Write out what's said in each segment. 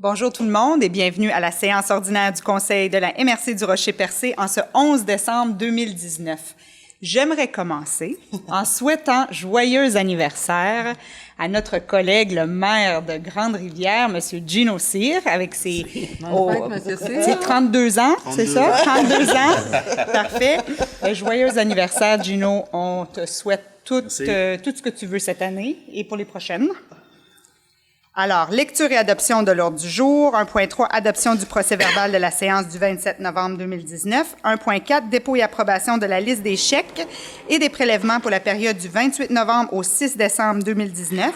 Bonjour tout le monde et bienvenue à la séance ordinaire du Conseil de la MRC du Rocher-Percé en ce 11 décembre 2019. J'aimerais commencer en souhaitant joyeux anniversaire à notre collègue, le maire de Grande-Rivière, M. Gino Cyr, avec ses 32 ans, c'est ça? 32 ans, parfait. Joyeux anniversaire, Gino. On te souhaite tout ce que tu veux cette année et pour les prochaines. Alors, lecture et adoption de l'ordre du jour. 1.3, adoption du procès-verbal de la séance du 27 novembre 2019. 1.4, dépôt et approbation de la liste des chèques et des prélèvements pour la période du 28 novembre au 6 décembre 2019.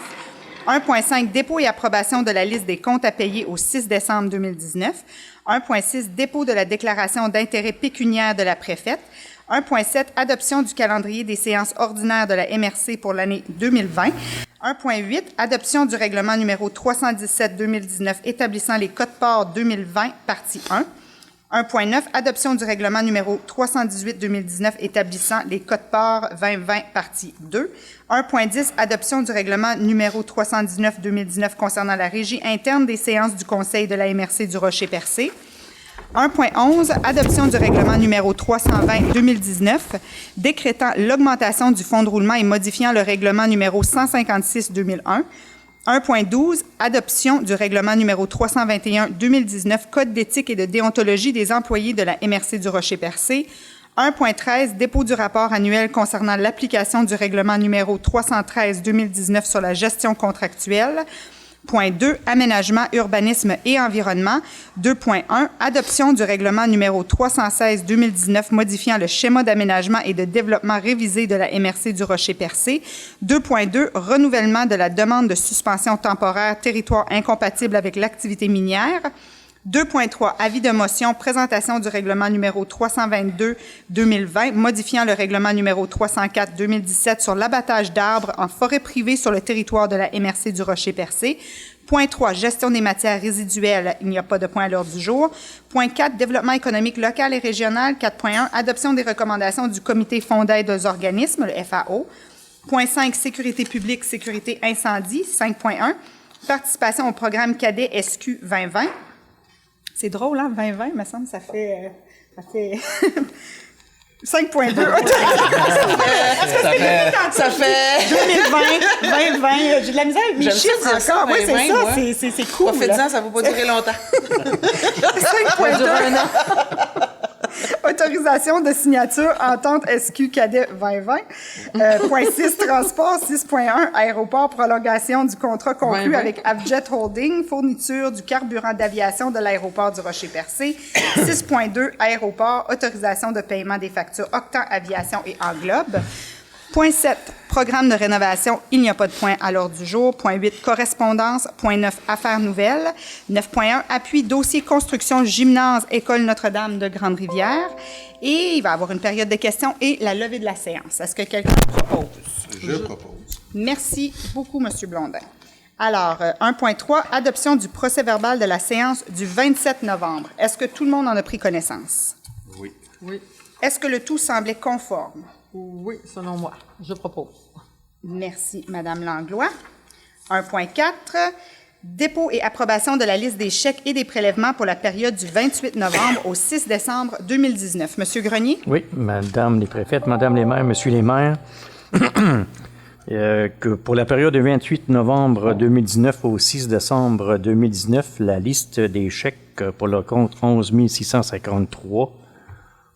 1.5, dépôt et approbation de la liste des comptes à payer au 6 décembre 2019. 1.6, dépôt de la déclaration d'intérêt pécuniaire de la préfète. 1.7, adoption du calendrier des séances ordinaires de la MRC pour l'année 2020. 1.8, adoption du règlement numéro 317-2019 établissant les codes-parts 2020, partie 1. 1.9, adoption du règlement numéro 318-2019 établissant les codes-parts 2020, partie 2. 1.10, adoption du règlement numéro 319-2019 concernant la régie interne des séances du Conseil de la MRC du Rocher-Percé. 1.11, adoption du règlement numéro 320-2019, décrétant l'augmentation du fonds de roulement et modifiant le règlement numéro 156-2001. 1.12, adoption du règlement numéro 321-2019, Code d'éthique et de déontologie des employés de la MRC du Rocher-Percé. 1.13, dépôt du rapport annuel concernant l'application du règlement numéro 313-2019 sur la gestion contractuelle. Point 2, aménagement, urbanisme et environnement. 2.1, adoption du règlement numéro 316-2019 modifiant le schéma d'aménagement et de développement révisé de la MRC du Rocher-Percé. 2.2, renouvellement de la demande de suspension temporaire territoire incompatible avec l'activité minière. 2.3, avis de motion, présentation du règlement numéro 322-2020, modifiant le règlement numéro 304-2017 sur l'abattage d'arbres en forêt privée sur le territoire de la MRC du Rocher-Percé. Point 3, gestion des matières résiduelles, il n'y a pas de point à l'ordre du jour. Point 4, développement économique local et régional. 4.1, adoption des recommandations du Comité fonds d'aide aux organismes, le FAO. Point 5, sécurité publique, sécurité incendie. 5.1, participation au programme cadet SQ 2020. C'est drôle, hein, 2020, il me semble, ça fait 5.2. Ça fait 2020, 2020. J'ai de la misère avec mes chiffres encore. Oui, c'est ça, c'est cool. Profitez-en, ça ne va pas durer longtemps. 5.2. Autorisation de signature entente SQ Cadet 2020. Point 6, transport. 6.1, aéroport, prolongation du contrat conclu avec Avjet Holding, fourniture du carburant d'aviation de l'aéroport du Rocher-Percé. 6.2, aéroport, autorisation de paiement des factures Octan Aviation et Englobe. Point 7, programme de rénovation, il n'y a pas de point à l'ordre du jour. Point 8, correspondance. Point 9, affaires nouvelles. 9.1, appui dossier construction gymnase École Notre-Dame de Grande-Rivière. Et il va y avoir une période de questions et la levée de la séance. Est-ce que quelqu'un propose? Je propose. Merci beaucoup, M. Blondin. Alors, 1.3, adoption du procès-verbal de la séance du 27 novembre. Est-ce que tout le monde en a pris connaissance? Oui. Oui. Est-ce que le tout semblait conforme? Oui, selon moi. Je propose. Merci, Mme Langlois. 1.4, dépôt et approbation de la liste des chèques et des prélèvements pour la période du 28 novembre au 6 décembre 2019. Monsieur Grenier? Oui, Madame les préfètes, Madame les maires, Monsieur les maires, que pour la période du 28 novembre 2019 au 6 décembre 2019, la liste des chèques pour le compte 11 653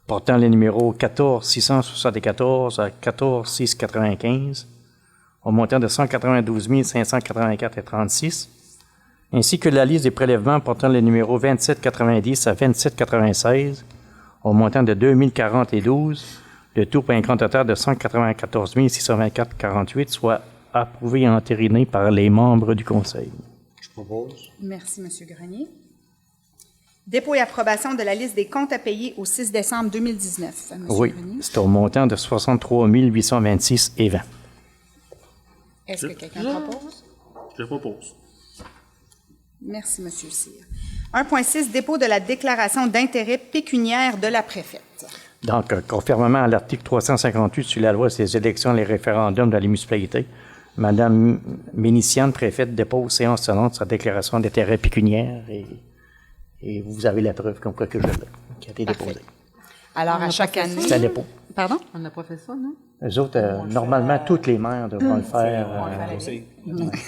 portant les numéros 14 674 à 14 695 au montant de 192 584,36, ainsi que la liste des prélèvements portant les numéros 2790 à 2796 au montant de 2040,12, le tout pour un grand total de 194 624,48, soit approuvé et entériné par les membres du Conseil. Je propose. Merci, M. Grenier. Dépôt et approbation de la liste des comptes à payer au 6 décembre 2019. Oui, c'est au montant de 63 826,20. Est-ce que quelqu'un propose? Je propose. Merci, M. Cyr. 1.6, dépôt de la déclaration d'intérêt pécuniaire de la préfète. Donc, conformément à l'article 358 sur la loi sur les élections et les référendums dans les municipalités, Madame Méniciane, préfète, dépose séance tenante sa déclaration d'intérêt pécuniaire et vous avez la preuve comme quoi que je l'ai, qui a été déposée. Alors, à chaque année... C'est un dépôt. Pardon? On n'a pas fait ça, non? Eux autres, normalement, toutes les maires devront le faire.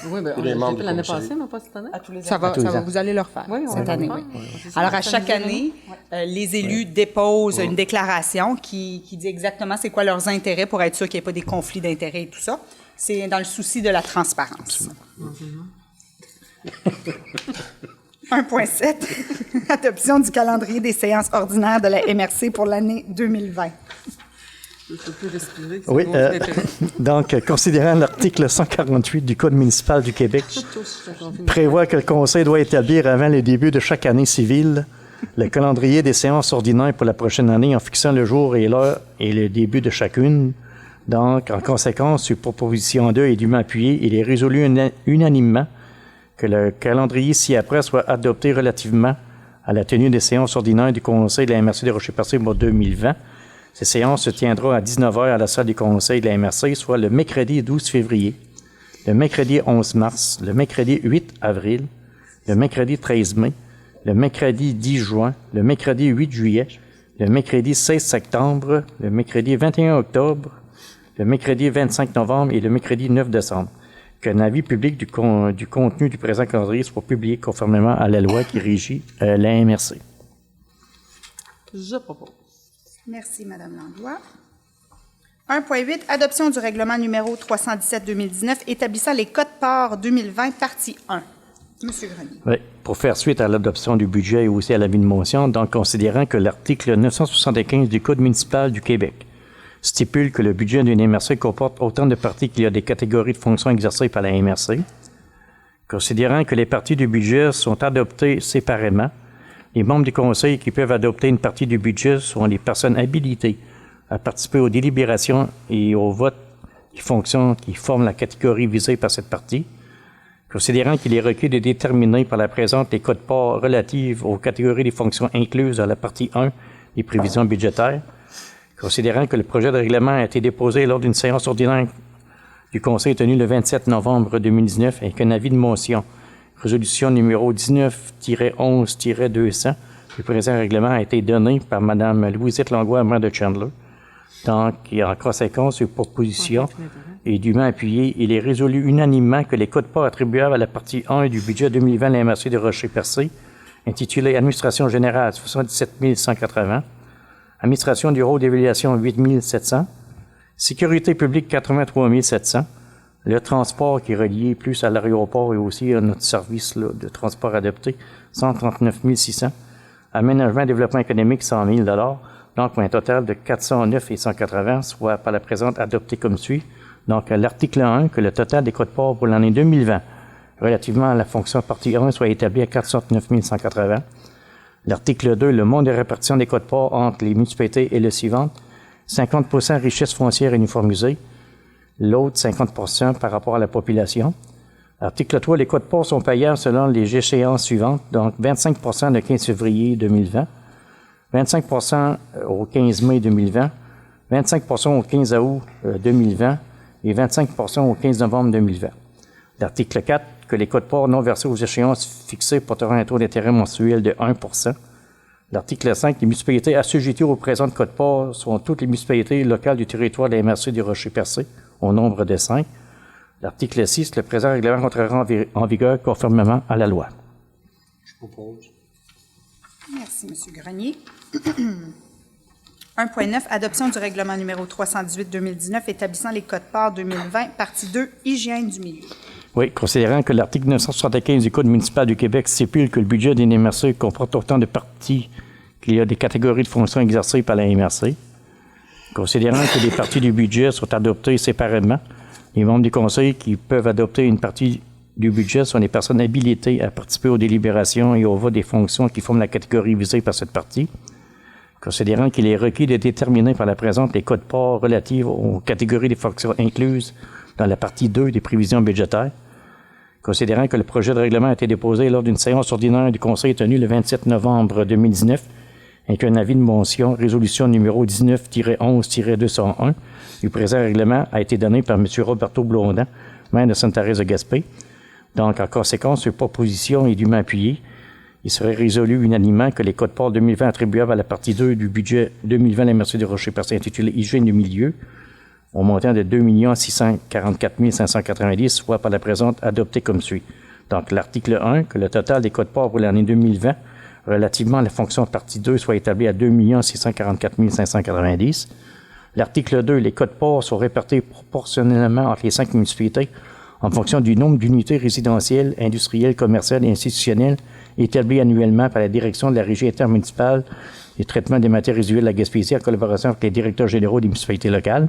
Oui, bien, on les l'a membres fait du l'année conseil. passée, mais pas cette année. Ça va, tous les ans. vous allez le refaire Oui, on cette va année, le oui. faire. C'est Alors, ça, à ça chaque nous année, les élus déposent une déclaration qui dit exactement c'est quoi leurs intérêts pour être sûr qu'il n'y ait pas des conflits d'intérêts et tout ça. C'est dans le souci de la transparence. 1.7, adoption du calendrier des séances ordinaires de la MRC pour l'année 2020. Je peux plus respirer. c'est Oui, bon, c'est préféré. donc, considérant l'article 148 du Code municipal du Québec, prévoit que le Conseil doit établir avant le début de chaque année civile le calendrier des séances ordinaires pour la prochaine année en fixant le jour et l'heure et le début de chacune. Donc, en conséquence, sur proposition 2 et dûment appuyé, il est résolu unanimement que le calendrier ci-après soit adopté relativement à la tenue des séances ordinaires du Conseil de la MRC de Rocher-Percé pour 2020. Ces séances se tiendront à 19h à la salle du Conseil de la MRC, soit le mercredi 12 février, le mercredi 11 mars, le mercredi 8 avril, le mercredi 13 mai, le mercredi 10 juin, le mercredi 8 juillet, le mercredi 16 septembre, le mercredi 21 octobre, le mercredi 25 novembre et le mercredi 9 décembre. Qu'un avis public du contenu du présent calendrier soit publié conformément à la loi qui régit la MRC. Je propose. Merci, Mme Langlois. 1.8, adoption du règlement numéro 317-2019 établissant les codes-parts 2020, partie 1. Monsieur Grenier. Oui, pour faire suite à l'adoption du budget et aussi à l'avis de motion, donc considérant que l'article 975 du Code municipal du Québec stipule que le budget d'une MRC comporte autant de parties qu'il y a des catégories de fonctions exercées par la MRC, considérant que les parties du budget sont adoptées séparément, les membres du conseil qui peuvent adopter une partie du budget sont les personnes habilitées à participer aux délibérations et aux votes des fonctions qui forment la catégorie visée par cette partie, considérant qu'il est requis de déterminer par la présente les codes-parts relatives aux catégories des fonctions incluses dans la partie 1 des prévisions budgétaires, considérant que le projet de règlement a été déposé lors d'une séance ordinaire du Conseil tenue le 27 novembre 2019 avec un avis de motion, résolution numéro 19-11-200, le présent règlement a été donné par Mme Louisette Langlois, maire de Chandler. Donc, en conséquence, sur proposition et dûment appuyé, il est résolu unanimement que les codes-parts attribuables à la partie 1 du budget 2020 de la MRC de Rocher-Percé, intitulé Administration générale 77 180, Administration du rôle d'évaluation 8 700, Sécurité publique 83 700, le transport qui est relié plus à l'aéroport et aussi à notre service là, de transport adopté 139 600, Aménagement et développement économique 100 000 donc pour un total de 409 et 180, soit par la présente adopté comme suit. Donc à l'article 1, que le total des codes-parts pour l'année 2020 relativement à la fonction partie 1 soit établi à 409 180. L'article 2, le mode de répartition des codes-parts entre les municipalités est le suivant. 50% richesse foncière uniformisée, l'autre 50% par rapport à la population. Article 3, les codes-parts sont payables selon les échéances suivantes, donc 25% le 15 février 2020, 25% au 15 mai 2020, 25% au 15 août 2020 et 25% au 15 novembre 2020. L'article 4, que les codes-parts non versés aux échéances fixées porteront un taux d'intérêt mensuel de 1%. L'article 5, les municipalités assujetties aux présents codes-parts sont toutes les municipalités locales du territoire de la MRC du Rocher-Percé, au nombre de 5. L'article 6, le présent règlement entrera en vigueur conformément à la loi. Je propose. Merci, M. Grenier. 1.9, adoption du règlement numéro 318-2019 établissant les codes-parts 2020, partie 2, hygiène du milieu. Oui, considérant que l'article 975 du Code municipal du Québec stipule que le budget d'une MRC comporte autant de parties qu'il y a des catégories de fonctions exercées par la MRC, considérant que les parties du budget sont adoptées séparément, les membres du Conseil qui peuvent adopter une partie du budget sont les personnes habilitées à participer aux délibérations et au vote des fonctions qui forment la catégorie visée par cette partie, considérant qu'il est requis de déterminer par la présente les codes-parts relatives aux catégories des fonctions incluses dans la partie 2 des prévisions budgétaires, considérant que le projet de règlement a été déposé lors d'une séance ordinaire du Conseil tenue le 27 novembre 2019, avec un avis de motion, résolution numéro 19-11-201, du présent règlement a été donné par M. Roberto Blondin, maire de Sainte-Thérèse de Gaspé. Donc, en conséquence, cette proposition est dûment appuyée. Il serait résolu unanimement que les quotes-parts 2020 attribuables à la partie 2 du budget 2020 de la MRC du Rocher-Percé intitulé Hygiène du milieu au montant de 2 644 590, soit par la présente adopté comme suit. Donc, l'article 1, que le total des quotes-parts pour l'année 2020 relativement à la fonction partie 2 soit établi à 2 644 590. L'article 2, les quotes-parts sont répartis proportionnellement entre les 5 municipalités en fonction du nombre d'unités résidentielles, industrielles, commerciales et institutionnelles établies annuellement par la direction de la Régie intermunicipale du traitement des matières résiduelles de la Gaspésie en collaboration avec les directeurs généraux des municipalités locales.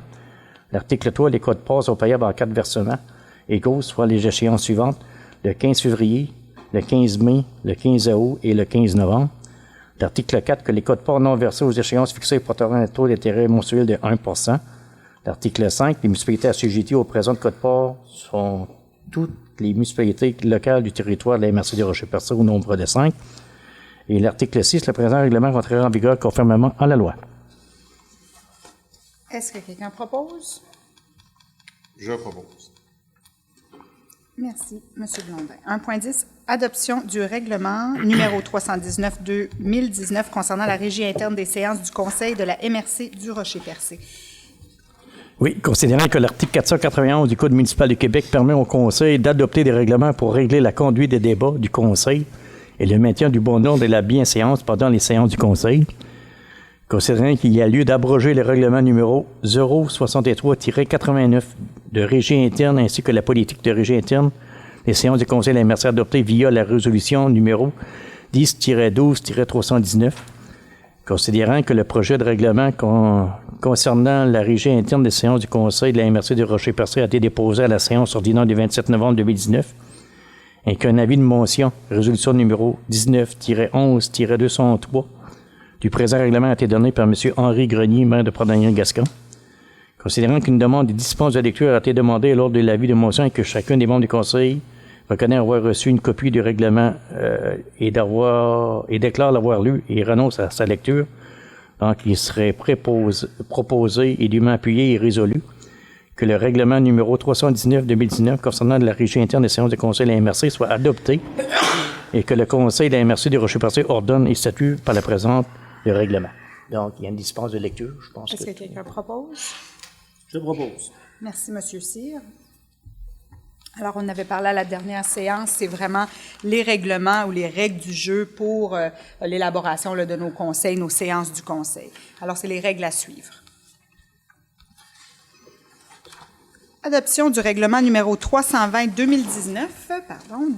L'article 3, les quotes-parts sont payables en 4 versements égaux, soit les échéances suivantes, le 15 février, le 15 mai, le 15 août et le 15 novembre. L'article 4, que les quotes-parts non versées aux échéances fixées porteront un taux d'intérêt mensuel de 1 %. L'article 5, les municipalités assujetties aux présentes quotes-parts sont toutes les municipalités locales du territoire de la MRC du Rocher-Percé au nombre de 5. Et l'article 6, le présent règlement entrera en vigueur conformément à la loi. Est-ce que quelqu'un propose? Je propose. Merci, M. Blondin. 1.10, adoption du règlement numéro 319-2019 concernant la régie interne des séances du Conseil de la MRC du Rocher-Percé. Oui, considérant que l'article 491 du Code municipal du Québec permet au Conseil d'adopter des règlements pour régler la conduite des débats du Conseil et le maintien du bon ordre et la bienséance pendant les séances du Conseil, considérant qu'il y a lieu d'abroger le règlement numéro 063-89 de régie interne ainsi que la politique de régie interne des séances du Conseil de la MRC adoptées via la résolution numéro 10-12-319, considérant que le projet de règlement concernant la régie interne des séances du Conseil de la MRC du Rocher-Percé a été déposé à la séance ordinaire du 27 novembre 2019, et qu'un avis de motion, résolution numéro 19-11-203 du présent règlement a été donné par M. Henri Grenier, maire de Port-Daniel-Gascon. Considérant qu'une demande de dispense de lecture a été demandée lors de l'avis de motion et que chacun des membres du Conseil reconnaît avoir reçu une copie du règlement et déclare l'avoir lu et renonce à sa lecture, donc il serait proposé et dûment appuyé et résolu que le règlement numéro 319-2019 concernant la régie interne des séances du Conseil de la MRC soit adopté et que le Conseil de la MRC du Rocher-Percé ordonne et statue par la présente le règlement. Donc, il y a une dispense de lecture, je pense. Est-ce que quelqu'un propose? Je propose. Merci, M. Cyr. Alors, on avait parlé à la dernière séance, c'est vraiment les règlements ou les règles du jeu pour l'élaboration de nos conseils, nos séances du conseil. Alors, c'est les règles à suivre. Adoption du règlement numéro 320-2019,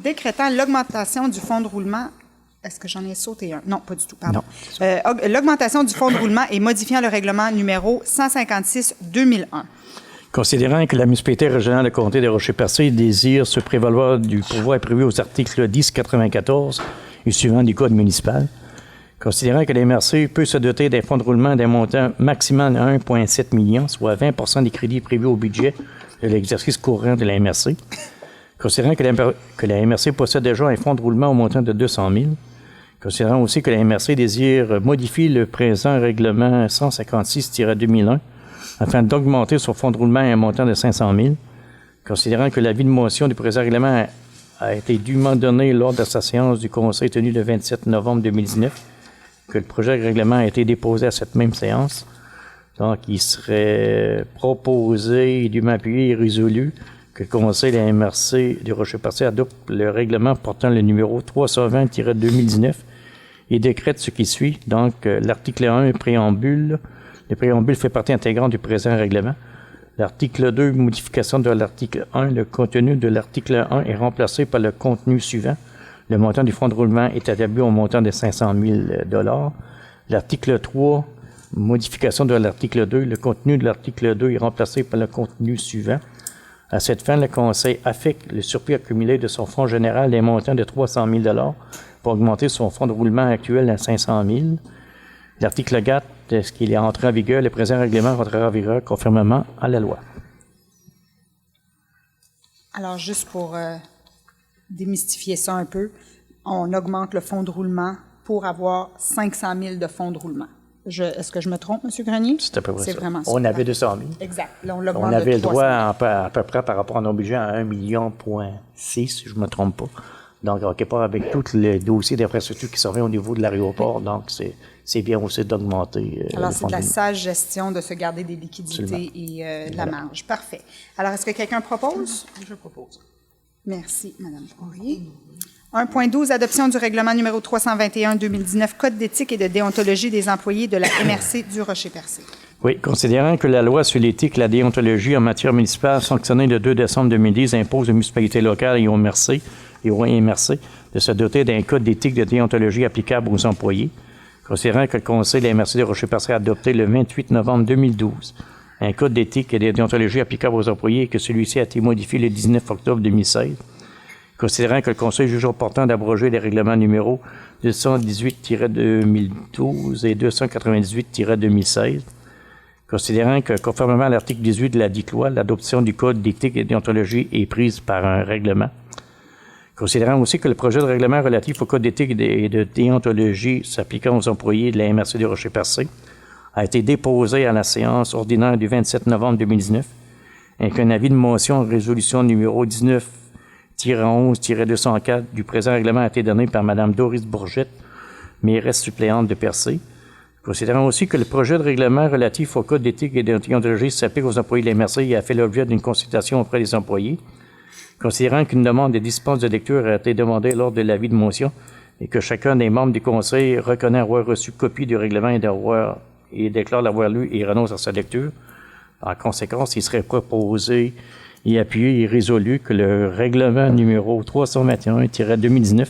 décrétant l'augmentation du fonds de roulement. Est-ce que j'en ai sauté un? Non, pas du tout, pardon. L'augmentation du fonds de roulement et modifiant le règlement numéro 156-2001. Considérant que la municipalité régionale de comté de Rocher-Percé désire se prévaloir du pouvoir prévu aux articles 10-94 et suivants du Code municipal, considérant que la MRC peut se doter d'un fonds de roulement d'un montant maximal de 1,7 million, soit 20 % des crédits prévus au budget de l'exercice courant de la MRC, considérant que la MRC possède déjà un fonds de roulement au montant de 200 000, considérant aussi que la MRC désire modifier le présent règlement 156-2001 afin d'augmenter son fonds de roulement à un montant de 500 000, considérant que l'avis de motion du présent règlement a été dûment donné lors de sa séance du Conseil tenue le 27 novembre 2019, que le projet de règlement a été déposé à cette même séance. Donc, il serait proposé et dûment appuyé et résolu que le Conseil de la MRC du Rocher-Percé adopte le règlement portant le numéro 320-2019 et décrète ce qui suit. Donc, l'article 1, préambule. Le préambule fait partie intégrante du présent règlement. L'article 2, modification de l'article 1. Le contenu de l'article 1 est remplacé par le contenu suivant. Le montant du fonds de roulement est établi au montant de 500 000 $. L'article 3, modification de l'article 2. Le contenu de l'article 2 est remplacé par le contenu suivant. À cette fin, le Conseil affecte le surplus accumulé de son fonds général d'un montant de 300 000 $ pour augmenter son fonds de roulement actuel à 500 000 $. L'article 4, est-ce qu'il est entré en vigueur? Le présent règlement rentrera en vigueur conformément à la loi. Alors, juste pour démystifier ça un peu, on augmente le fonds de roulement pour avoir 500 000 de fonds de roulement. Est-ce que je me trompe, M. Grenier? C'est à peu près ça. C'est vraiment ça. On avait 200 000. Exact. Là, on On l'augmente avait de le 300 droit 000. à peu près par rapport à nos budgets à 1,6 million, si je ne me trompe pas. Donc, quelque part, avec tous les dossiers d'infrastructure qui surviennent au niveau de l'aéroport, donc c'est bien aussi d'augmenter. Alors, le c'est fonds de la de- sage gestion de se garder des liquidités et de la marge. Parfait. Alors, est-ce que quelqu'un propose? Je propose. Merci, Mme Poirier. 1.12, adoption du règlement numéro 321-2019, Code d'éthique et de déontologie des employés de la MRC du Rocher-Percé. Oui, considérant que la loi sur l'éthique et la déontologie en matière municipale sanctionnée le 2 décembre 2010 impose aux municipalités locales et aux MRC de se doter d'un code d'éthique et de déontologie applicable aux employés, considérant que le Conseil de la MRC de Rocher-Percé a adopté le 28 novembre 2012 un code d'éthique et de déontologie applicable aux employés et que celui-ci a été modifié le 19 octobre 2016, considérant que le Conseil juge opportun d'abroger les règlements numéros 218-2012 et 298-2016, considérant que, conformément à l'article 18 de la dite loi, l'adoption du Code d'éthique et de déontologie est prise par un règlement, considérant aussi que le projet de règlement relatif au Code d'éthique et de déontologie s'appliquant aux employés de la MRC de Rocher-Percé a été déposé à la séance ordinaire du 27 novembre 2019, et qu'un avis de motion en résolution numéro 19-11-204 du présent règlement a été donné par Mme Doris Bourgette, mairesse suppléante de Percé. Considérant aussi que le projet de règlement relatif au Code d'éthique et de déontologie s'applique aux employés de la MRC et a fait l'objet d'une consultation auprès des employés, considérant qu'une demande de dispense de lecture a été demandée lors de l'avis de motion et que chacun des membres du Conseil reconnaît avoir reçu copie du règlement et déclare l'avoir lu et renonce à sa lecture, en conséquence, il serait proposé et appuyé et résolu que le règlement numéro 321-2019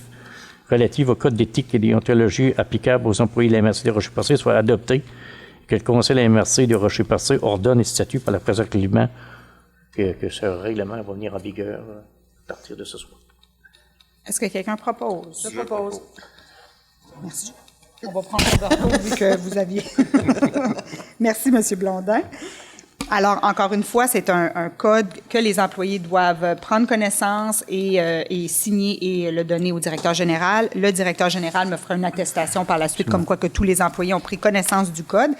relatif au Code d'éthique et de déontologie applicable aux employés de la MRC de Rocher-Percé soit adopté, que le Conseil de la MRC de Rocher-Percé ordonne et statue par le présent règlement que ce règlement va venir en vigueur à partir de ce soir. Est-ce que quelqu'un propose? Je propose. Merci. On va prendre le retour vu que vous aviez... Merci, M. Blondin. Alors, encore une fois, c'est un code que les employés doivent prendre connaissance et signer et le donner au directeur général. Le directeur général me fera une attestation par la suite, comme quoi que tous les employés ont pris connaissance du code.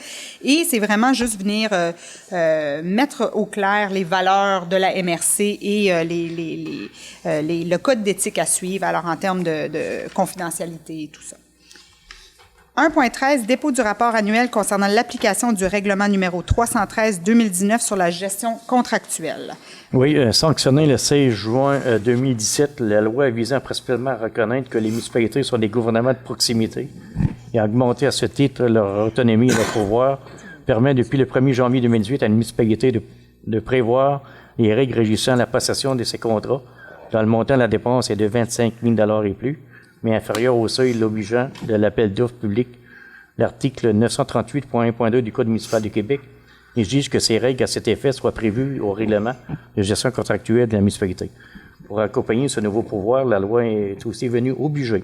Et c'est vraiment juste venir mettre au clair les valeurs de la MRC et le code d'éthique à suivre, alors en termes de confidentialité et tout ça. 1.13, dépôt du rapport annuel concernant l'application du règlement numéro 313-2019 sur la gestion contractuelle. Oui, sanctionné le 16 juin 2017, la loi visant principalement à reconnaître que les municipalités sont des gouvernements de proximité et à augmenter à ce titre leur autonomie et leur pouvoir, permet depuis le 1er janvier 2018 à une municipalité de prévoir les règles régissant la passation de ces contrats, dont le montant de la dépense est de 25 000 et plus, mais inférieur au seuil l'obligeant de l'appel d'offres public. L'article 938.1.2 du Code municipal du Québec exige que ces règles à cet effet soient prévues au règlement de gestion contractuelle de la municipalité. Pour accompagner ce nouveau pouvoir, la loi est aussi venue obliger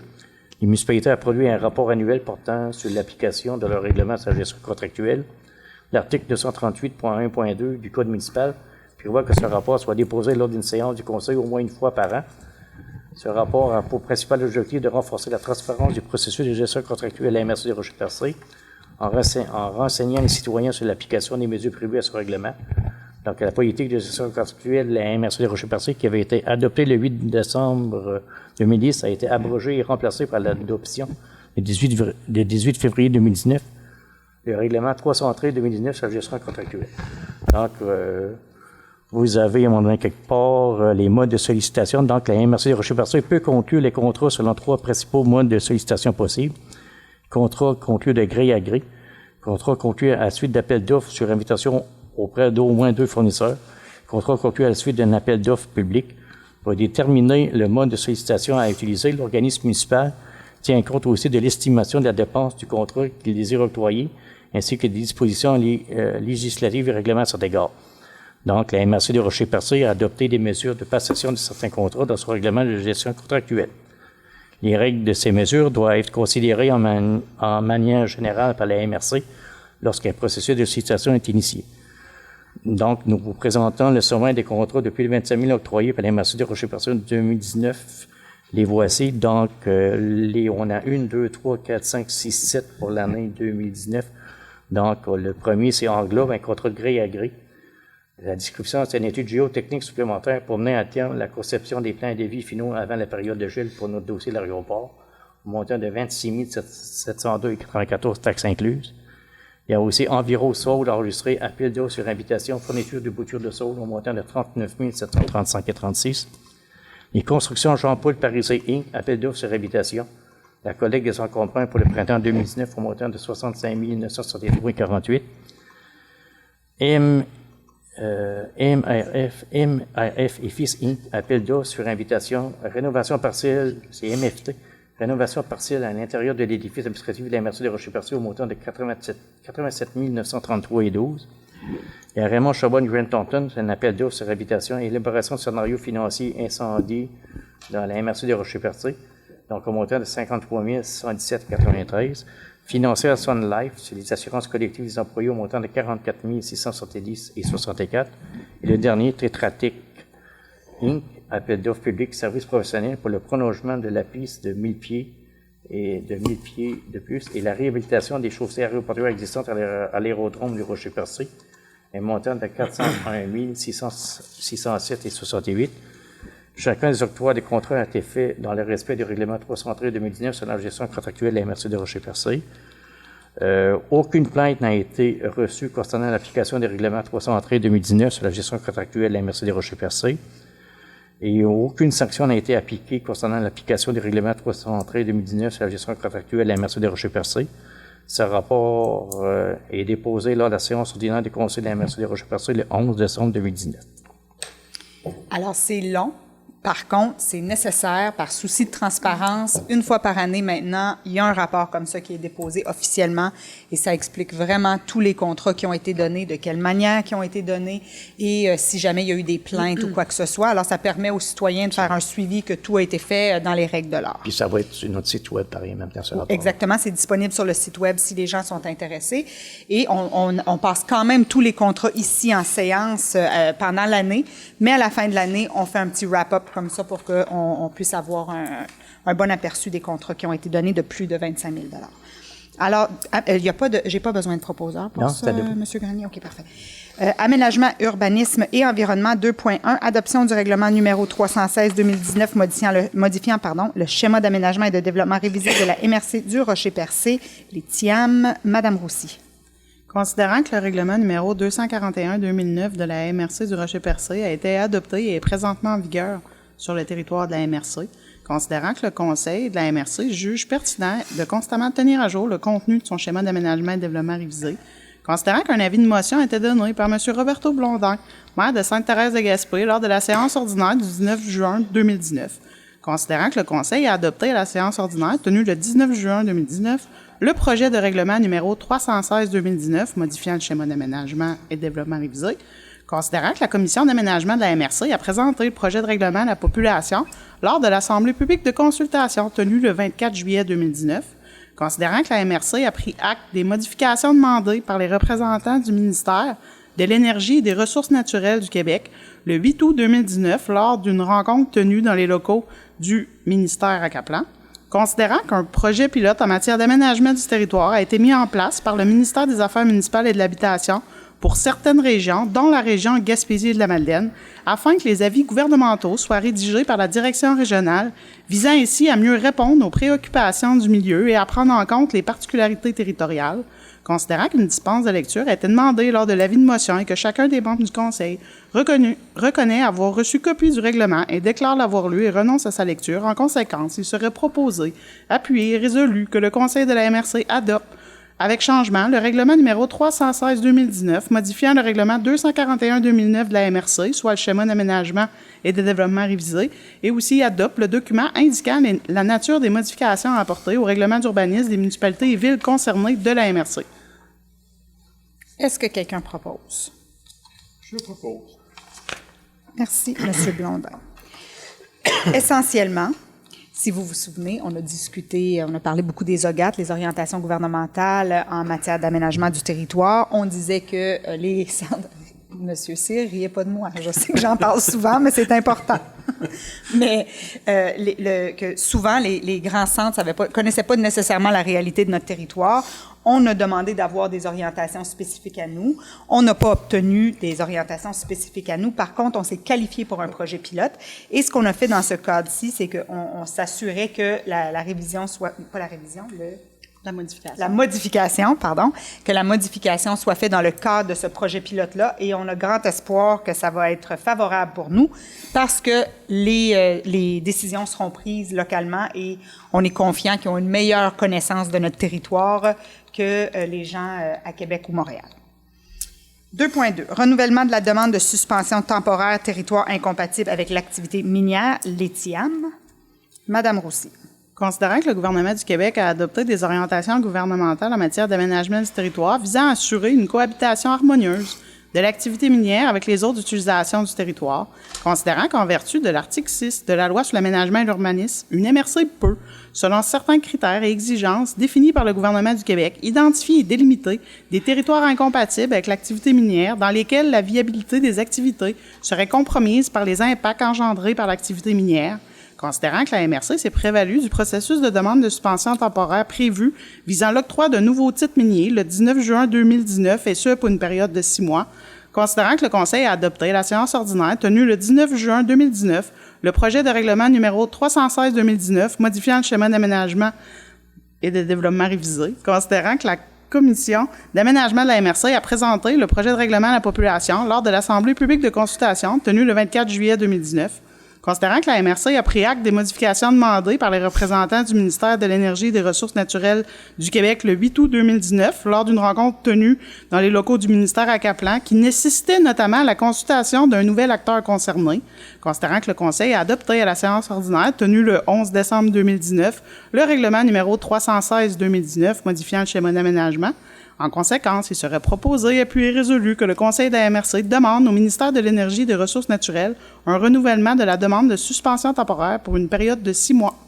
les municipalités à produire un rapport annuel portant sur l'application de leur règlement de la gestion contractuelle. L'article 938.1.2 du Code municipal prévoit que ce rapport soit déposé lors d'une séance du Conseil au moins une fois par an. Ce rapport a pour principal objectif de renforcer la transparence du processus de gestion contractuelle à la MRC de Rocher-Percé en renseignant les citoyens sur l'application des mesures prévues à ce règlement. Donc, la politique de gestion contractuelle de la MRC de Rocher-Percé, qui avait été adoptée le 8 décembre 2010, a été abrogée et remplacée par l'adoption le 18 février 2019, le règlement 313-2019 sur la gestion contractuelle. Donc, vous avez, à un moment donné, quelque part, les modes de sollicitation. Donc, la MRC de Rocher-Percé peut conclure les contrats selon 3 principaux modes de sollicitation possibles. Contrat conclu de gré à gré. Contrat conclu à la suite d'appel d'offres sur invitation auprès d'au moins 2 fournisseurs. Contrat conclu à la suite d'un appel d'offres public. Pour déterminer le mode de sollicitation à utiliser, l'organisme municipal tient compte aussi de l'estimation de la dépense du contrat qu'il désire octroyer, ainsi que des dispositions législatives et règlements à cet égard. Donc, la MRC de Rocher-Percé a adopté des mesures de passation de certains contrats dans son règlement de gestion contractuelle. Les règles de ces mesures doivent être considérées en manière générale par la MRC lorsqu'un processus de sollicitation est initié. Donc, nous vous présentons le sommaire des contrats depuis le 25 000 octroyés par la MRC de Rocher-Percé en 2019. Les voici. Donc, on a 1, 2, 3, 4, 5, 6, 7 pour l'année 2019. Donc, le premier, c'est englobe un contrat de gré à gré. La description, c'est une étude géotechnique supplémentaire pour mener à terme la conception des plans et devis finaux avant la période de gel pour notre dossier de l'aéroport, au montant de 26 702,94 taxes incluses. Il y a aussi Enviro Sol enregistré, appel d'offres sur invitation, fourniture de boutures de sol au montant de 39 735,36. Les constructions Jean-Paul Parisé Inc., appel d'offres sur invitation. La collecte des encombrants pour le printemps 2019 au montant de 65 963,48. MRF et Fils Inc., appel d'offres sur invitation, rénovation partielle, c'est MFT, rénovation partielle à l'intérieur de l'édifice administratif de la MRC de Rocher-Percé au montant de 87 933,12. Et à Raymond Chabonne Grant Thornton, c'est un appel d'offres sur invitation et élaboration de scénario financier incendie dans la MRC de Rocher-Percé, donc au montant de 53 117,93. Financé à Sun Life, c'est les assurances collectives des employés au montant de 44 670,64. Et le dernier, Tetratec Inc., appel d'offres publiques, services professionnels pour le prolongement de la piste de 1000 pieds et de 1000 pieds de plus et la réhabilitation des chaussées aéroportuaires existantes à l'aérodrome du Rocher-Percé, un montant de 401 607,68. Chacun des octrois des contrats a été fait dans le respect du règlement 313-2019 sur la gestion contractuelle de la MRC de Rocher-Percé. Aucune plainte n'a été reçue concernant l'application des règlements 313-2019 sur la gestion contractuelle de la MRC de Rocher-Percé. Et aucune sanction n'a été appliquée concernant l'application des règlements 313-2019 sur la gestion contractuelle de la MRC de Rocher-Percé. Ce rapport est déposé lors de la séance ordinaire du Conseil de la MRC de Rocher-Percé le 11 décembre 2019. Alors, c'est long. Par contre, c'est nécessaire par souci de transparence. Une fois par année maintenant, il y a un rapport comme ça qui est déposé officiellement et ça explique vraiment tous les contrats qui ont été donnés, de quelle manière qui ont été donnés et si jamais il y a eu des plaintes ou quoi que ce soit. Alors, ça permet aux citoyens de faire un suivi que tout a été fait dans les règles de l'art. Puis ça va être sur notre site web, pareil, même temps, ce rapport. Exactement, c'est disponible sur le site web si les gens sont intéressés. Et on passe quand même tous les contrats ici en séance pendant l'année, mais à la fin de l'année, on fait un petit wrap-up comme ça pour qu'on puisse avoir un bon aperçu des contrats qui ont été donnés de plus de 25 000 $. Alors, j'ai pas besoin de proposeur pour ça, M. Grenier? OK, parfait. Aménagement, urbanisme et environnement 2.1, adoption du règlement numéro 316-2019 modifiant le schéma d'aménagement et de développement révisé de la MRC du Rocher-Percé, les TIAM. Madame Roussy. Considérant que le règlement numéro 241-2009 de la MRC du Rocher-Percé a été adopté et est présentement en vigueur sur le territoire de la MRC, considérant que le Conseil de la MRC juge pertinent de constamment tenir à jour le contenu de son schéma d'aménagement et de développement révisé, considérant qu'un avis de motion a été donné par M. Roberto Blondin, maire de Sainte-Thérèse-de-Gaspé, lors de la séance ordinaire du 19 juin 2019, considérant que le Conseil a adopté à la séance ordinaire tenue le 19 juin 2019 le projet de règlement numéro 316-2019 modifiant le schéma d'aménagement et de développement révisé, considérant que la Commission d'aménagement de la MRC a présenté le projet de règlement à la population lors de l'Assemblée publique de consultation tenue le 24 juillet 2019, considérant que la MRC a pris acte des modifications demandées par les représentants du ministère de l'Énergie et des Ressources naturelles du Québec le 8 août 2019 lors d'une rencontre tenue dans les locaux du ministère à Caplan, considérant qu'un projet pilote en matière d'aménagement du territoire a été mis en place par le ministère des Affaires municipales et de l'Habitation pour certaines régions, dont la région Gaspésie et de la Madeleine, afin que les avis gouvernementaux soient rédigés par la direction régionale, visant ainsi à mieux répondre aux préoccupations du milieu et à prendre en compte les particularités territoriales, considérant qu'une dispense de lecture a été demandée lors de l'avis de motion et que chacun des membres du Conseil reconnaît avoir reçu copie du règlement et déclare l'avoir lu et renonce à sa lecture. En conséquence, il serait proposé, appuyé et résolu que le Conseil de la MRC adopte avec changement, le règlement numéro 316-2019, modifiant le règlement 241-2009 de la MRC, soit le schéma d'aménagement et de développement révisé, et aussi adopte le document indiquant la nature des modifications à apporter au règlement d'urbanisme des municipalités et villes concernées de la MRC. Est-ce que quelqu'un propose? Je propose. Merci, M. Blondin. Essentiellement, si vous vous souvenez, on a discuté, on a parlé beaucoup des OGAT, les orientations gouvernementales en matière d'aménagement du territoire. On disait que les centres... Monsieur Cyr, riez pas de moi. Je sais que j'en parle souvent, mais c'est important. Mais que souvent, les grands centres connaissaient pas nécessairement la réalité de notre territoire. On a demandé d'avoir des orientations spécifiques à nous. On n'a pas obtenu des orientations spécifiques à nous. Par contre, on s'est qualifié pour un projet pilote. Et ce qu'on a fait dans ce cadre-ci, c'est qu'on s'assurait que la révision soit... Pas la révision, La modification. La modification, pardon, que la modification soit faite dans le cadre de ce projet pilote-là, et on a grand espoir que ça va être favorable pour nous parce que les décisions seront prises localement et on est confiant qu'ils ont une meilleure connaissance de notre territoire que les gens à Québec ou Montréal. 2.2. Renouvellement de la demande de suspension temporaire territoire incompatible avec l'activité minière, l'ETIAM. Madame Roussy. Considérant que le gouvernement du Québec a adopté des orientations gouvernementales en matière d'aménagement du territoire visant à assurer une cohabitation harmonieuse de l'activité minière avec les autres utilisations du territoire, considérant qu'en vertu de l'article 6 de la Loi sur l'aménagement et l'urbanisme, une MRC peut, selon certains critères et exigences définis par le gouvernement du Québec, identifier et délimiter des territoires incompatibles avec l'activité minière dans lesquels la viabilité des activités serait compromise par les impacts engendrés par l'activité minière, considérant que la MRC s'est prévalue du processus de demande de suspension temporaire prévu visant l'octroi de nouveaux titres miniers le 19 juin 2019, et ce pour une période de 6 mois, considérant que le Conseil a adopté à la séance ordinaire tenue le 19 juin 2019 le projet de règlement numéro 316-2019 modifiant le schéma d'aménagement et de développement révisé, considérant que la Commission d'aménagement de la MRC a présenté le projet de règlement à la population lors de l'Assemblée publique de consultation tenue le 24 juillet 2019, considérant que la MRC a pris acte des modifications demandées par les représentants du ministère de l'Énergie et des Ressources naturelles du Québec le 8 août 2019 lors d'une rencontre tenue dans les locaux du ministère à Caplan qui nécessitait notamment la consultation d'un nouvel acteur concerné, considérant que le Conseil a adopté à la séance ordinaire tenue le 11 décembre 2019 le règlement numéro 316-2019 modifiant le schéma d'aménagement. En conséquence, il serait proposé, appuyé et résolu que le Conseil de la MRC demande au ministère de l'Énergie et des Ressources naturelles un renouvellement de la demande de suspension temporaire pour une période de 6 mois.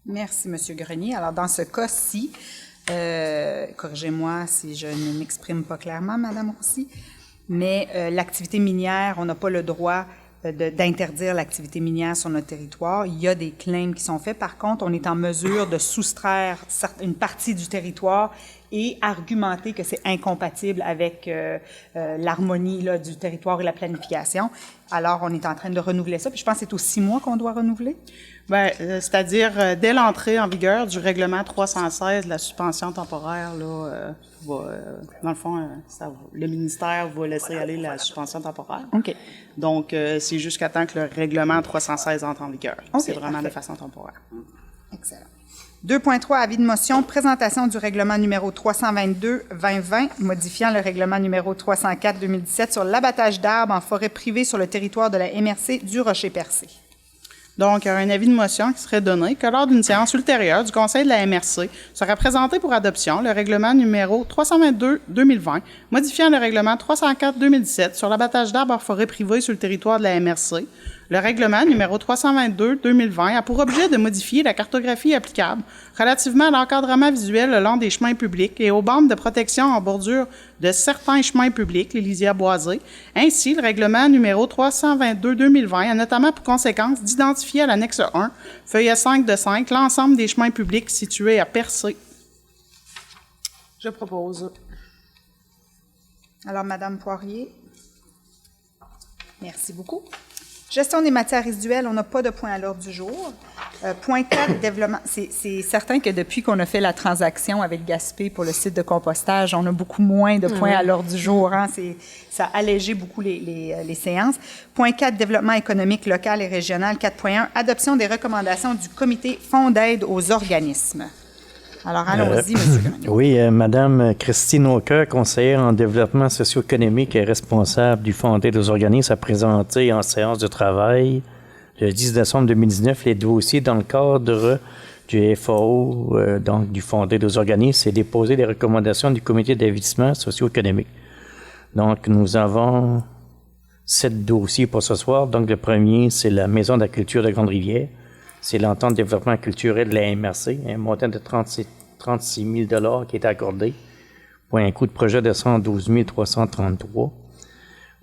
Merci, M. Grenier. Alors, dans ce cas-ci, corrigez-moi si je ne m'exprime pas clairement, Mme Roussy, mais l'activité minière, on n'a pas le droit d'interdire l'activité minière sur notre territoire. Il y a des claims qui sont faits. Par contre, on est en mesure de soustraire une partie du territoire et argumenter que c'est incompatible avec l'harmonie du territoire et la planification. Alors, on est en train de renouveler ça. Puis je pense que c'est aux 6 mois qu'on doit renouveler. Bien, c'est-à-dire, dès l'entrée en vigueur du règlement 316, la suspension temporaire, là, dans le fond, le ministère va laisser aller la suspension temporaire. OK. Donc, c'est jusqu'à temps que le règlement 316 entre en vigueur. Okay, c'est vraiment parfait. de façon temporaire. Excellent. 2.3, avis de motion, présentation du règlement numéro 322-2020, modifiant le règlement numéro 304-2017 sur l'abattage d'arbres en forêt privée sur le territoire de la MRC du Rocher-Percé. Donc, il y a un avis de motion qui serait donné que lors d'une séance ultérieure du Conseil de la MRC sera présenté pour adoption le règlement numéro 322-2020, modifiant le règlement 304-2017 sur l'abattage d'arbres en forêt privée sur le territoire de la MRC. Le règlement numéro 322-2020 a pour objet de modifier la cartographie applicable relativement à l'encadrement visuel le long des chemins publics et aux bandes de protection en bordure de certains chemins publics, les lisières boisées. Ainsi, le règlement numéro 322-2020 a notamment pour conséquence d'identifier à l'annexe 1, feuillet 5 de 5, l'ensemble des chemins publics situés à Percé. Je propose. Alors, Madame Poirier. Merci beaucoup. Gestion des matières résiduelles, on n'a pas de point à l'ordre du jour. Point 4, développement. C'est certain que depuis qu'on a fait la transaction avec Gaspé pour le site de compostage, on a beaucoup moins de points à l'ordre du jour. Hein? Ça a allégé beaucoup les séances. Point 4, développement économique local et régional. 4.1, adoption des recommandations du comité Fonds d'aide aux organismes. Alors, allons-y, M. Grenier. Oui, Mme Christine Aucoeur, conseillère en développement socio-économique et responsable du Fonds d'aide aux organismes, a présenté en séance de travail le 10 décembre 2019 les dossiers dans le cadre du FAO, donc du Fonds d'aide aux organismes, et déposé les recommandations du comité d'investissement socio-économique. Donc, nous avons 7 dossiers pour ce soir. Donc, le premier, c'est la Maison de la culture de Grande-Rivière. C'est l'entente de développement culturel de la MRC, un montant de 36 000 qui est accordé pour un coût de projet de 112 333.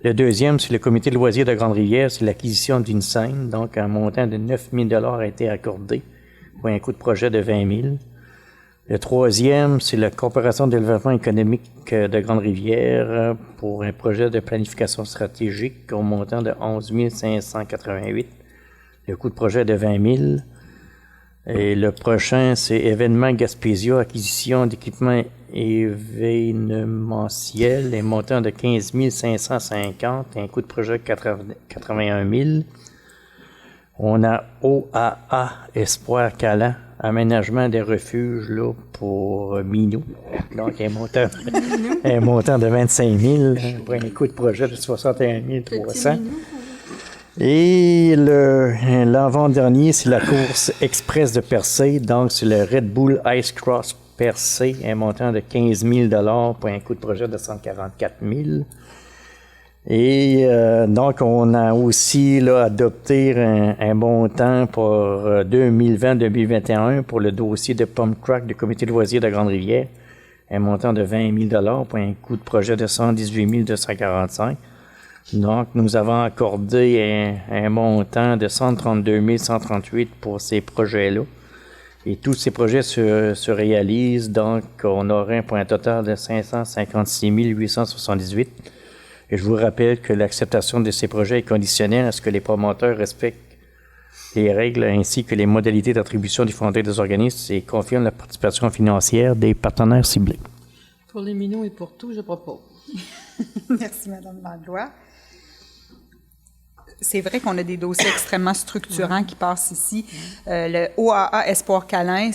Le deuxième, c'est le comité de loisirs de Grande-Rivière, c'est l'acquisition d'une scène, donc un montant de 9 000 a été accordé pour un coût de projet de 20 000. Le troisième, c'est la Corporation de développement économique de Grande-Rivière pour un projet de planification stratégique au montant de 11 588. Le coût de projet est de 20 000. Et le prochain, c'est Événement Gaspésia, acquisition d'équipements événementiels, un montant de 15 550, un coût de projet de 81 000. On a OAA Espoir Calan, aménagement des refuges là, pour Minou. Donc, un montant de 25 000 pour un coût de projet de 61 300. Et l'avant-dernier, c'est la course express de Percé. Donc, c'est le Red Bull Ice Cross Percé, un montant de 15 000 pour un coût de projet de 144 000. Et donc, on a aussi là, adopté un montant pour 2020-2021 pour le dossier de Pump Track du Comité de loisirs de Grande-Rivière, un montant de 20 000 pour un coût de projet de 118 245. Donc, nous avons accordé un montant de 132 138 pour ces projets-là. Et tous ces projets se réalisent, donc on aurait pour un total de 556 878. Et je vous rappelle que l'acceptation de ces projets est conditionnelle à ce que les promoteurs respectent les règles ainsi que les modalités d'attribution du fonds des organismes et confirment la participation financière des partenaires ciblés. Pour les minots et pour tout, je propose. Merci, Mme Langlois. C'est vrai qu'on a des dossiers extrêmement structurants qui passent ici. Le OAA Espoir Calan,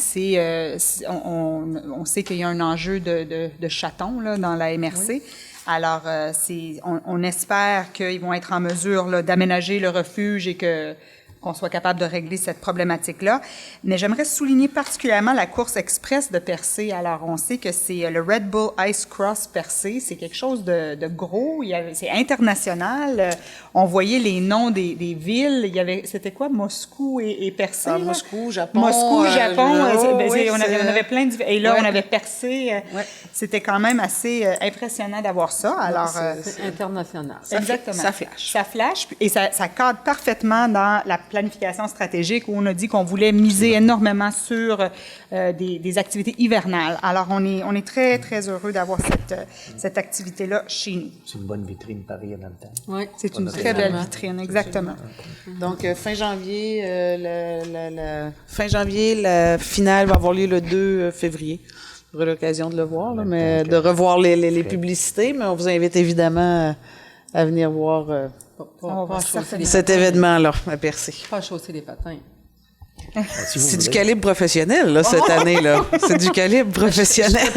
on sait qu'il y a un enjeu de chatons là, dans la MRC. Oui. Alors, on espère qu'ils vont être en mesure là, d'aménager le refuge et qu'on soit capable de régler cette problématique-là. Mais j'aimerais souligner particulièrement la course express de Percé. Alors, on sait que c'est le Red Bull Ice Cross Percé. C'est quelque chose de gros. C'est international. On voyait les noms des villes. C'était quoi? Moscou et Percé? Ah, Moscou, Japon. Moscou, Japon. Oui, on avait plein de... Et là, ouais. On avait Percé. Ouais. C'était quand même assez impressionnant d'avoir ça. Alors, c'est international. Exactement. Ça flash. Ça flash. Et ça cadre parfaitement dans la planification stratégique où on a dit qu'on voulait miser énormément sur des activités hivernales. Alors, on est très, très heureux d'avoir cette activité-là chez nous. C'est une bonne vitrine, pareil, en même temps. Oui, c'est une très belle vitrine, exactement. Donc, fin janvier, la finale va avoir lieu le 2 février. Vous aurez l'occasion de le voir, là, mais de revoir les publicités, mais on vous invite évidemment à venir voir cet événement-là à Percé. Pas chausser les patins. C'est du calibre professionnel, là, cette année-là. C'est du calibre professionnel.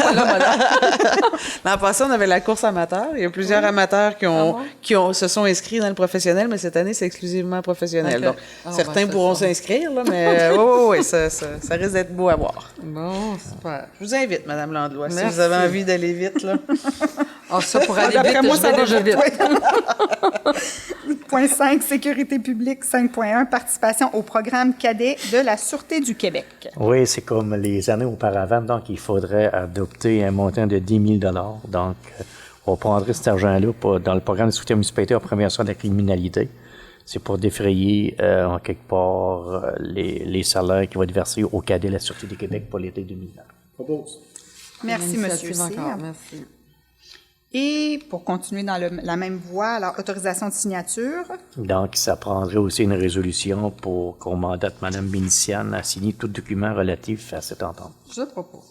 L'an passé, on avait la course amateur. Il y a plusieurs amateurs qui se sont inscrits dans le professionnel, mais cette année, c'est exclusivement professionnel. Donc, certains pourront s'inscrire, là, mais oui, ça risque d'être beau à voir. Bon, super. Je vous invite, Mme Langlois, si vous avez envie d'aller vite, là. Ça, pour aller vite, moi, ça je vite. Point 5, sécurité publique. 5.1, participation au programme cadet de la Sûreté du Québec. Oui, c'est comme les années auparavant. Donc, il faudrait adopter un montant de 10 000 $. Donc, on prendrait cet argent-là dans le programme de soutien municipalité en prévention de la criminalité. C'est pour défrayer, en quelque part, les salaires qui vont être versés au cadet de la Sûreté du Québec pour l'été 2020. Propose. Merci, M. Cyr. Merci. Et pour continuer dans la même voie, alors, autorisation de signature. Donc, ça prendrait aussi une résolution pour qu'on mandate Mme Bénitienne à signer tout document relatif à cette entente. Je propose.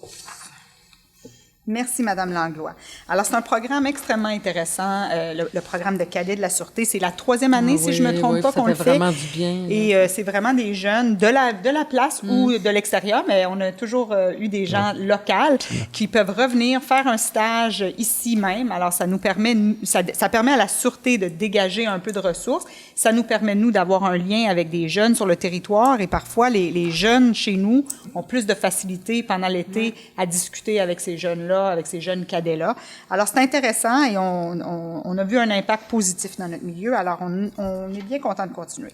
Merci, Mme Langlois. Alors, c'est un programme extrêmement intéressant, le programme de cadet de la Sûreté. C'est la 3e année, si je ne me trompe pas, qu'on le fait. Ça fait vraiment du bien. Et c'est vraiment des jeunes de la place ou de l'extérieur, mais on a toujours eu des gens locaux qui peuvent revenir faire un stage ici même. Alors, ça nous permet, ça permet à la Sûreté de dégager un peu de ressources. Ça nous permet, nous, d'avoir un lien avec des jeunes sur le territoire. Et parfois, les jeunes chez nous ont plus de facilité pendant l'été à discuter avec ces jeunes-là, avec ces jeunes cadets-là. Alors, c'est intéressant et on a vu un impact positif dans notre milieu. Alors, on est bien content de continuer.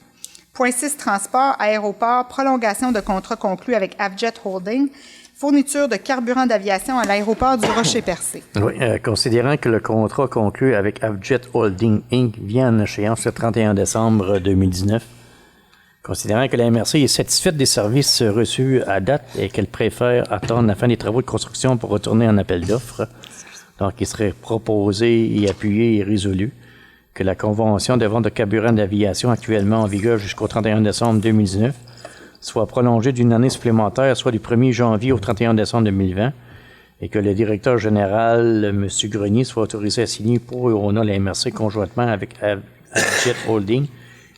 Point 6, transport, aéroport, prolongation de contrat conclu avec Avjet Holding, fourniture de carburant d'aviation à l'aéroport du Rocher-Percé. Oui, considérant que le contrat conclu avec Avjet Holding Inc. vient en échéance le 31 décembre 2019, Considérant que la MRC est satisfaite des services reçus à date et qu'elle préfère attendre la fin des travaux de construction pour retourner en appel d'offres, donc il serait proposé et appuyé et résolu que la convention de vente de carburant d'aviation actuellement en vigueur jusqu'au 31 décembre 2019 soit prolongée d'une année supplémentaire, soit du 1er janvier au 31 décembre 2020, et que le directeur général, M. Grenier, soit autorisé à signer pour et au nom de la MRC conjointement avec Jet Holding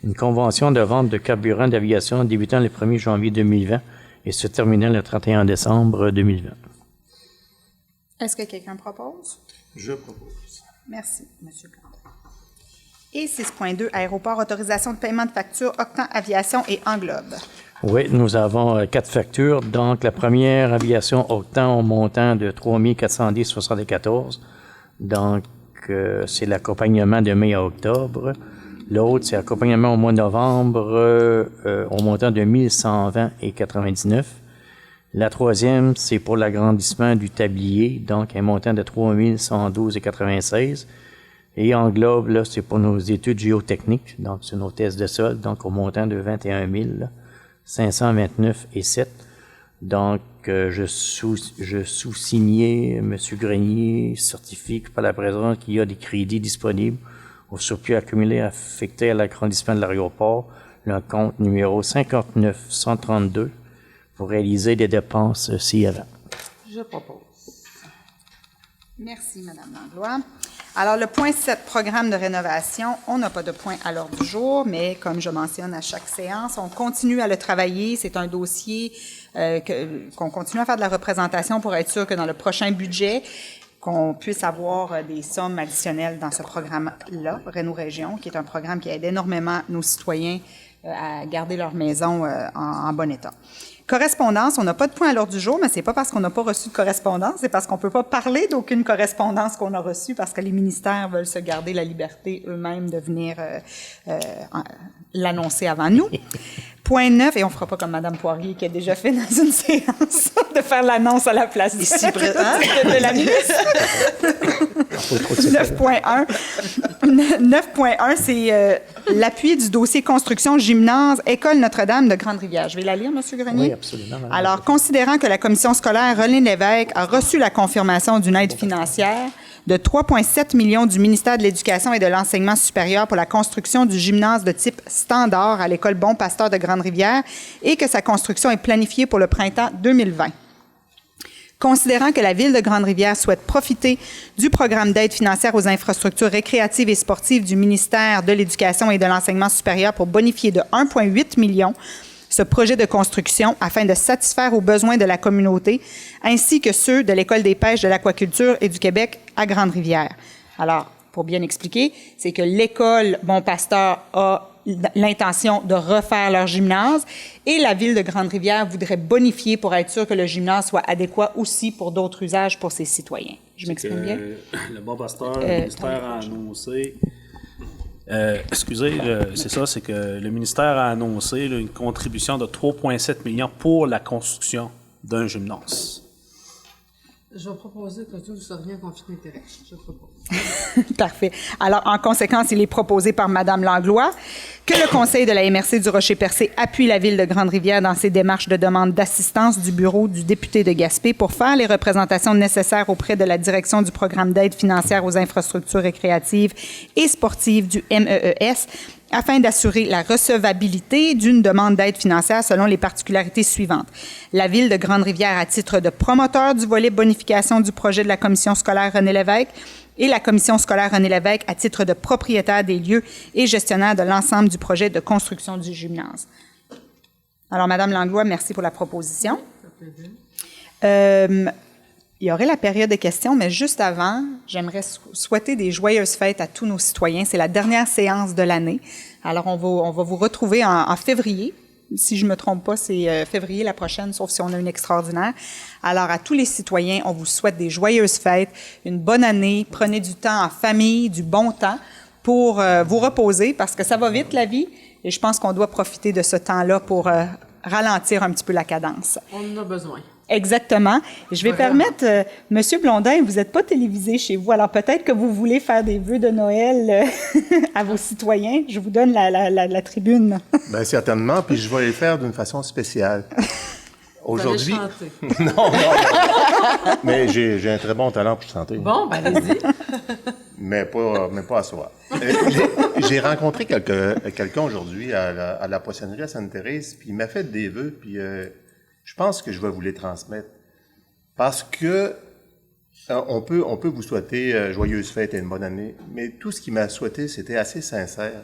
une convention de vente de carburant d'aviation débutant le 1er janvier 2020 et se terminant le 31 décembre 2020. Est-ce que quelqu'un propose? Je propose. Merci, M. Plante. Et 6.2, aéroport, autorisation de paiement de factures, Octan Aviation et Englobe. Oui, nous avons 4 factures. Donc, la première, aviation Octan, au montant de 3 410,74. Donc, c'est l'accompagnement de mai à octobre. L'autre, c'est accompagnement au mois de novembre au montant de 1 120,99. La troisième, c'est pour l'agrandissement du tablier, donc un montant de 3 112,96. Et Englobe, là, c'est pour nos études géotechniques, donc c'est nos tests de sol, donc au montant de 21 529,07. Donc, je sous-signais, M. Grenier certifie par la présence qu'il y a des crédits disponibles au surplus accumulé affecté à l'agrandissement de l'aéroport, le compte numéro 59-132, pour réaliser des dépenses ci-avant. Je propose. Merci, Mme Langlois. Alors, le point 7, programme de rénovation, on n'a pas de point à l'ordre du jour, mais comme je mentionne à chaque séance, on continue à le travailler. C'est un dossier qu'on continue à faire de la représentation pour être sûr que dans le prochain budget, qu'on puisse avoir des sommes additionnelles dans ce programme-là, Réno-Région, qui est un programme qui aide énormément nos citoyens à garder leur maison en bon état. Correspondance, on n'a pas de point à l'ordre du jour, mais c'est pas parce qu'on n'a pas reçu de correspondance, c'est parce qu'on peut pas parler d'aucune correspondance qu'on a reçue parce que les ministères veulent se garder la liberté eux-mêmes de venir l'annoncer avant nous. Point 9, et on fera pas comme Mme Poirier qui a déjà fait dans une séance de faire l'annonce à la place ici de la ministre. 9.1, c'est l'appui du dossier construction gymnase École Notre-Dame de Grande-Rivière. Je vais la lire, M. Grenier? Oui, absolument. Madame. Alors, considérant que la commission scolaire René Lévesque a reçu la confirmation d'une aide financière de 3,7 millions du ministère de l'Éducation et de l'Enseignement supérieur pour la construction du gymnase de type standard à l'École Bon-Pasteur de Grande-Rivière et que sa construction est planifiée pour le printemps 2020. Considérant que la Ville de Grande-Rivière souhaite profiter du programme d'aide financière aux infrastructures récréatives et sportives du ministère de l'Éducation et de l'Enseignement supérieur pour bonifier de 1,8 million ce projet de construction afin de satisfaire aux besoins de la communauté, ainsi que ceux de l'École des pêches, de l'aquaculture et du Québec à Grande-Rivière. Alors, pour bien expliquer, c'est que l'École Bon-Pasteur a l'intention de refaire leur gymnase et la Ville de Grande-Rivière voudrait bonifier pour être sûr que le gymnase soit adéquat aussi pour d'autres usages pour ses citoyens. Je m'exprime bien? Le Bon-Pasteur, le ministère a annoncé... c'est ça, c'est que le ministère a annoncé une contribution de 3,7 millions pour la construction d'un gymnase. Je vais proposer que tout soit rien conflit d'intérêt. Je propose. Parfait. Alors, en conséquence, il est proposé par Mme Langlois que le Conseil de la MRC du Rocher-Percé appuie la Ville de Grande-Rivière dans ses démarches de demande d'assistance du bureau du député de Gaspé pour faire les représentations nécessaires auprès de la direction du programme d'aide financière aux infrastructures récréatives et sportives du MEES afin d'assurer la recevabilité d'une demande d'aide financière selon les particularités suivantes. La Ville de Grande-Rivière à titre de promoteur du volet bonification du projet de la commission scolaire René Lévesque et la commission scolaire René Lévesque à titre de propriétaire des lieux et gestionnaire de l'ensemble du projet de construction du gymnase. Alors, Mme Langlois, merci pour la proposition. Il y aurait la période de questions, mais juste avant, j'aimerais souhaiter des joyeuses fêtes à tous nos citoyens. C'est la dernière séance de l'année. Alors, on va vous retrouver en février. Si je ne me trompe pas, c'est février la prochaine, sauf si on a une extraordinaire. Alors, à tous les citoyens, on vous souhaite des joyeuses fêtes, une bonne année. Prenez du temps en famille, du bon temps pour vous reposer, parce que ça va vite, la vie, et je pense qu'on doit profiter de ce temps-là pour ralentir un petit peu la cadence. On en a besoin. Exactement. Je vais permettre, Monsieur Blondin, vous n'êtes pas télévisé chez vous, alors peut-être que vous voulez faire des vœux de Noël à vos citoyens. Je vous donne la tribune. Bien, certainement, puis je vais les faire d'une façon spéciale. Aujourd'hui. Vous allez chanter. Non. Mais j'ai un très bon talent pour chanter. Bon, ben allez-y. Mais pas à soir. J'ai rencontré quelqu'un aujourd'hui à la poissonnerie à Sainte-Thérèse, puis il m'a fait des vœux, puis je pense que je vais vous les transmettre. Parce que on peut vous souhaiter joyeuse fête et une bonne année, mais tout ce qu'il m'a souhaité, c'était assez sincère.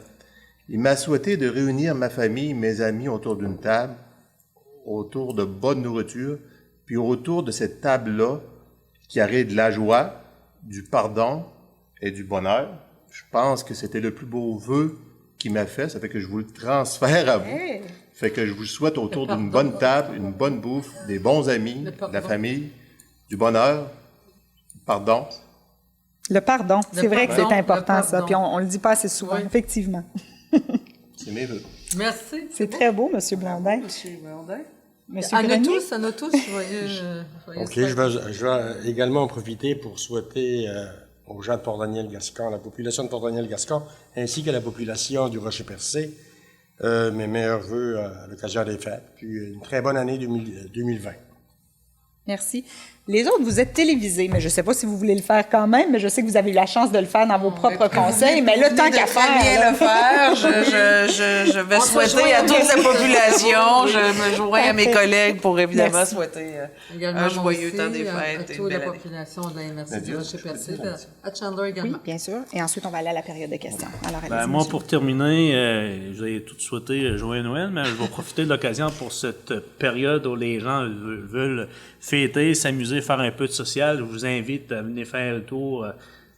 Il m'a souhaité de réunir ma famille, mes amis autour d'une table, autour de bonne nourriture, puis autour de cette table-là, qui arrive de la joie, du pardon et du bonheur. Je pense que c'était le plus beau vœu qu'il m'a fait. Ça fait que je vous le transfère à vous. Hey. Fait que je vous souhaite autour d'une bonne table, une bonne bouffe, des bons amis, de la famille, du bonheur, pardon. Le pardon, c'est vrai que c'est pardon, important, le ça, pardon. puis on le dit pas assez souvent, Oui. effectivement. C'est mes vœux. Merci. C'est très beau, Monsieur Blondin. Monsieur Blondin. Monsieur À nous Grenier? tous, joyeux OK, je vais également en profiter pour souhaiter aux gens de Port-Daniel-Gascon, la population de Port-Daniel-Gascon, ainsi que la population du Rocher-Percé, mes meilleurs vœux à l'occasion des fêtes, puis une très bonne année 2020. Merci. Les autres, vous êtes télévisés, mais je ne sais pas si vous voulez le faire quand même, mais je sais que vous avez eu la chance de le faire dans vos propres conseils, mais là, tant qu'à faire... Très bien le faire. Je vais souhaiter à toute la population, je me joindrai à mes collègues pour évidemment Merci. souhaiter également un joyeux aussi temps des à fêtes et une toute la belle année. population de la MRC du Rocher-Percé, à Chandler également. Oui, bien sûr. Et ensuite, on va aller à la période de questions. Alors, allez-y, Moi, monsieur. pour terminer, je vais tout souhaiter joyeux Noël, mais je vais profiter de l'occasion pour cette période où les gens veulent fêter, s'amuser, faire un peu de social. Je vous invite à venir faire un tour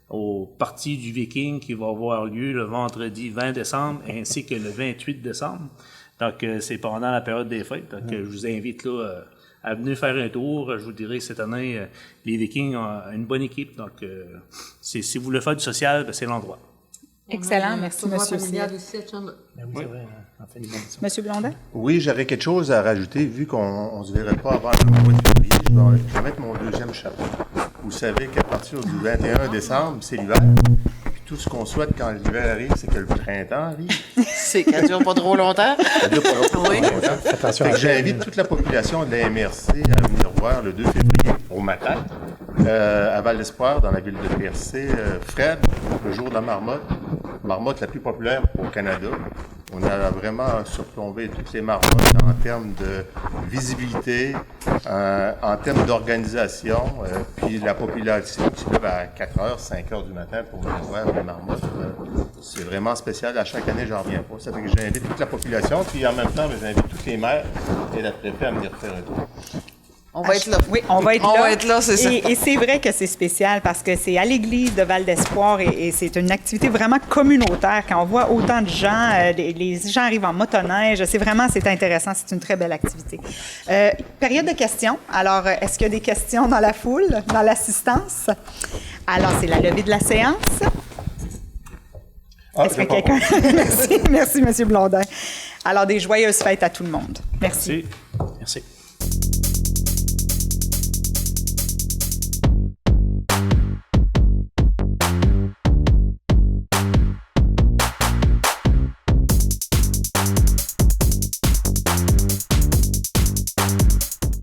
au Parti du Viking qui va avoir lieu le vendredi 20 décembre ainsi que le 28 décembre. Donc, c'est pendant la période des fêtes. Donc, je vous invite là à venir faire un tour. Je vous dirais que cette année, les Vikings ont une bonne équipe. Donc, si vous voulez faire du social, c'est l'endroit. Excellent, merci, Tournoi monsieur. familial aussi à Chandler. Monsieur Blondin? Oui, j'avais quelque chose à rajouter, vu qu'on ne se verrait pas avant le mois de février. Je vais mettre mon deuxième chapeau. Vous savez qu'à partir du 21 décembre, c'est l'hiver. Puis tout ce qu'on souhaite quand l'hiver arrive, c'est que le printemps arrive. C'est qu'elle dure pas trop longtemps. Ça dure pas longtemps. Oui. Fait que j'invite toute la population de la MRC à venir voir le 2 février au matin à Val-d'Espoir, dans la ville de Percé. Fred, le jour de la marmotte. Marmotte la plus populaire au Canada. On a vraiment surplombé toutes les marmottes en termes de visibilité, en termes d'organisation, puis la population qui se lève à 4h, 5h du matin pour venir voir les marmottes. C'est vraiment spécial. À chaque année, j'en reviens pas. Ça fait que j'invite toute la population, puis en même temps, j'invite tous les maires et la préfet à venir faire un tour. On va être là. Oui, on va être là. On va être là, c'est ça. Et c'est vrai que c'est spécial parce que c'est à l'église de Val-d'Espoir et c'est une activité vraiment communautaire. Quand on voit autant de gens, les gens arrivent en motoneige, c'est intéressant, c'est une très belle activité. Période de questions. Alors, est-ce qu'il y a des questions dans la foule, dans l'assistance? Alors, c'est la levée de la séance. Est-ce que quelqu'un... Merci, M. Blondin. Alors, des joyeuses fêtes à tout le monde. Merci. Merci.